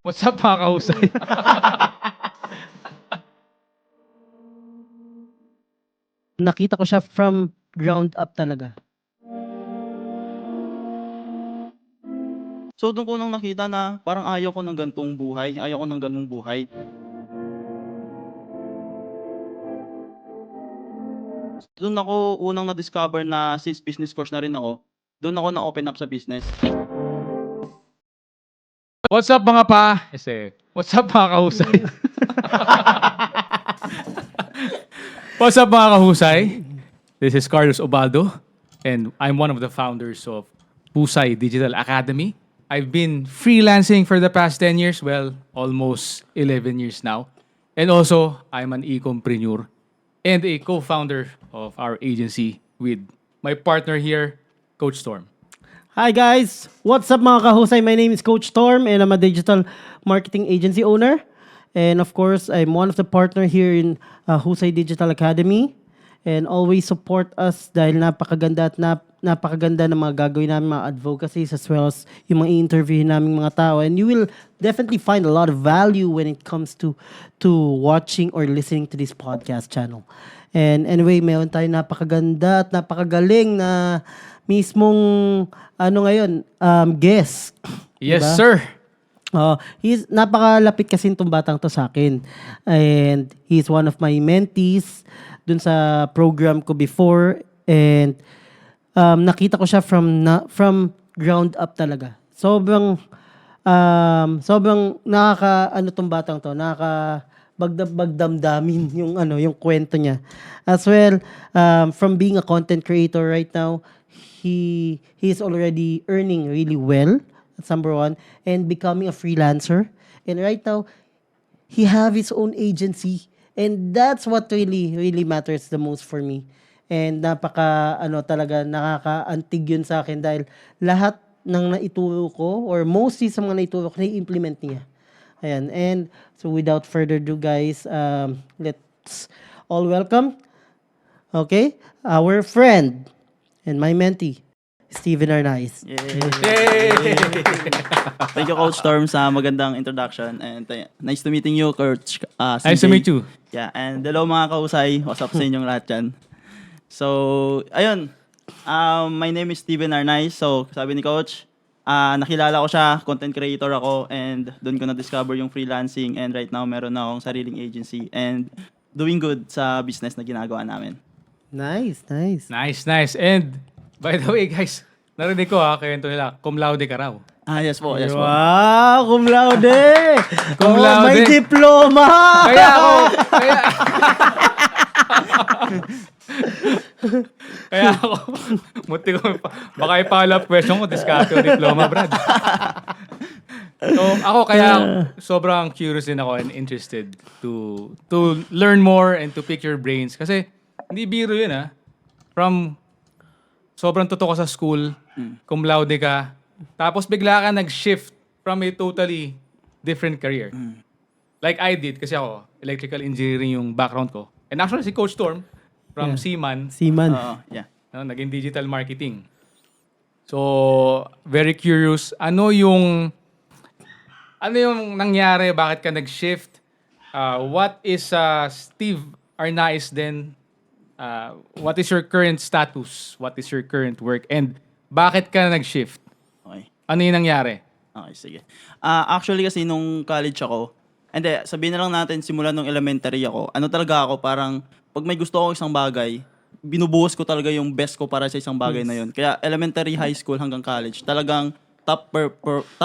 What's up mga kahusay? Nakita ko siya from ground up talaga. So do'n ko nang nakita na parang ayaw ko ng ganitong buhay, ayaw ko ng gano'ng buhay. Do'n ako unang na-discover na since business course na rin ako, do'n ako na-open up sa business. What's up mga pa? What's up mga kahusay? What's up mga kahusay? This is Carlos Obaldo and I'm one of the founders of Husay Digital Academy. I've been freelancing for the past 10 years, well, almost 11 years now. And also, I'm an e-compreneur and a co-founder of our agency with my partner here, Coach Storm. Hi guys! What's up mga kahusay? My name is Coach Storm and I'm a digital marketing agency owner. And of course, I'm one of the partner here in Husay Digital Academy. And always support us dahil napakaganda at napakaganda ng mga gagawin namin, mga advocacies as well as yung mga i-interview namin mga tao. And you will definitely find a lot of value when it comes to watching or listening to this podcast channel. And anyway, meron tayong napakaganda at napakagaling na mismong guest. Yes, Diba? sir. He's napakalapit kasi itong batang to sa akin. And he's one of my mentees dun sa program ko before. And nakita ko siya from ground up talaga. Sobrang tong batang to, bagdamdamin yung kwento niya. As well, from being a content creator right now, he's already earning really well. That's number one. And becoming a freelancer. And right now, he have his own agency. And that's what really, really matters the most for me. And nakakaantig yun sa akin dahil lahat ng naituro ko or mostly sa mga naituro ko, na-implement niya. Ayan. And so without further ado guys, let's all welcome, okay, our friend and my mentee, Steven Arnaiz. Yay! Thank you, Coach Storm, sa magandang introduction. And nice to meeting you, Coach Nice to CJ. meet you. Yeah, and hello mga kahusay. What's up sa inyong lahat dyan? So, ayun. My name is Steven Arnaiz. So, sabi ni Coach, nakilala ko siya, content creator ako, and doon ko na-discover yung freelancing. And right now, meron na akong sariling agency and doing good sa business na ginagawa namin. Nice. Nice. And by the way, guys, narinig ko kwento nila, cum laude ka raw. Yes po, yes po. Wow, cum laude! Cum Oh, laude. may diploma! Kaya ako, muti ko, baka i-follow up question ko, diskarte o diploma, Brad. So, ako kaya sobrang curious din ako and interested to learn more and to pick your brains. Kasi, hindi biro yun From sobrang totoo ka sa school, cum laude ka, tapos bigla ka nag-shift from a totally different career. Like I did, kasi ako, electrical engineering yung background ko. And actually si Coach Storm, from Seaman, Seaman. Yeah. naging digital marketing. So, very curious, ano yung nangyari, bakit ka nag-shift? What is Steve Arnaiz then? What is your current status? What is your current work? And bakit ka nag-shift? Okay. Ano yung nangyari? Okay, sige. Actually kasi nung college ako, hindi, sabihin na lang natin simula nung elementary ako, ano talaga ako, parang pag may gusto ako isang bagay, binubuhos ko talaga yung best ko para sa isang bagay na yun. Kaya elementary, high school hanggang college, talagang top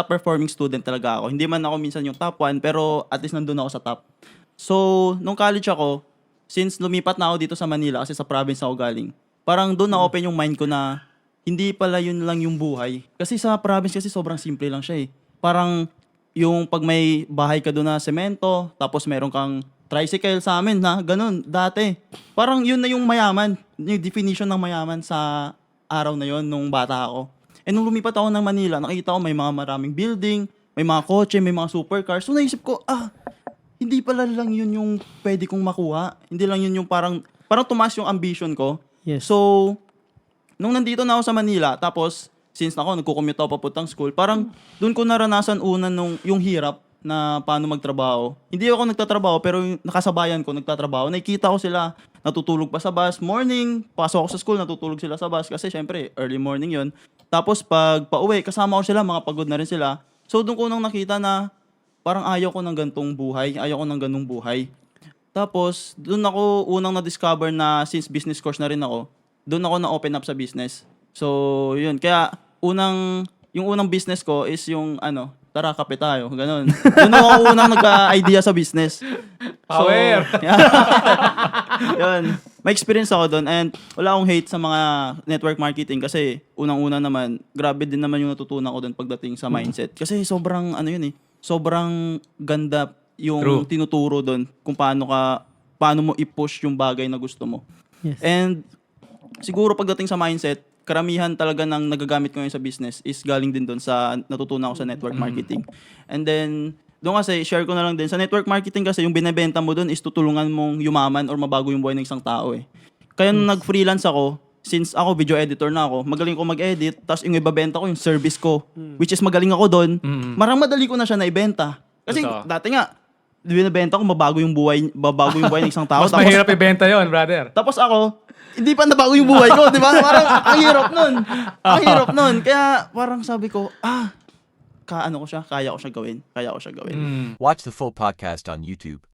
performing student talaga ako. Hindi man ako minsan yung top 1, pero at least nandun ako sa top. So, nung college ako, since lumipat na ako dito sa Manila kasi sa province ako galing, parang doon na-open yung mind ko na hindi pala yun lang yung buhay. Kasi sa province kasi sobrang simple lang siya eh. Parang yung pag may bahay ka doon na semento, tapos meron kang tricycle sa amin na ganun, dati. Parang yun na yung mayaman, yung definition ng mayaman sa araw na yun nung bata ako. Eh nung lumipat ako ng Manila, nakita ko may mga maraming building, may mga kotse, may mga supercars. So naisip ko, hindi pala lang yun yung pwede kong makuha. Hindi lang yun yung parang tumaas yung ambition ko. Yes. So, nung nandito na ako sa Manila, tapos, since nagko-commute ako papuntang school, parang doon ko naranasan una yung hirap na paano magtrabaho. Hindi ako nagtatrabaho, pero yung nakasabayan ko nagtatrabaho. Nakikita ko sila, natutulog pa sa bus. Morning, pasok ako sa school, natutulog sila sa bus. Kasi syempre, early morning yon. Tapos pag pauwi, kasama ko sila, mga pagod na rin sila. So doon ko nang nakita na parang ayaw ko ng gantong buhay. Ayaw ko ng ganung buhay. Tapos, doon ako unang na-discover na since business course na rin ako, doon ako na-open up sa business. So, yun. Kaya, yung unang business ko is yung, tara, kape tayo. Ganon. Doon ako unang nagka-idea sa business. Power! Yun. May experience ako doon and wala akong hate sa mga network marketing kasi unang-una naman, grabe din naman yung natutunan ko doon pagdating sa mindset. Kasi sobrang, sobrang ganda yung True. tinuturo doon kung paano mo i-push yung bagay na gusto mo. Yes. And siguro pagdating sa mindset, karamihan talaga ng nagagamit ko ngayon sa business is galing din doon sa natutunan ko sa network marketing. And then, doon kasi, share ko na lang din, sa network marketing kasi yung binebenta mo doon is tutulungan mong yumaman or mabago yung buhay ng isang tao eh. Kaya nung nag-freelance ako, since ako video editor na ako, magaling ko mag-edit, tapos yung ibabenta ko yung service ko, which is magaling ako doon, marang madali ko na siya naibenta. Kasi Totoo. dati nga, binebenta ko mabago yung buhay ng isang tao. Mas mahirap ibenta yon, brother. Tapos ako, hindi pa nabago yung buhay ko, di ba? Parang ang hirap nun. Ang hirap nun. Kaya parang sabi ko, kaya ko siya gawin. Mm. Watch the full podcast on YouTube.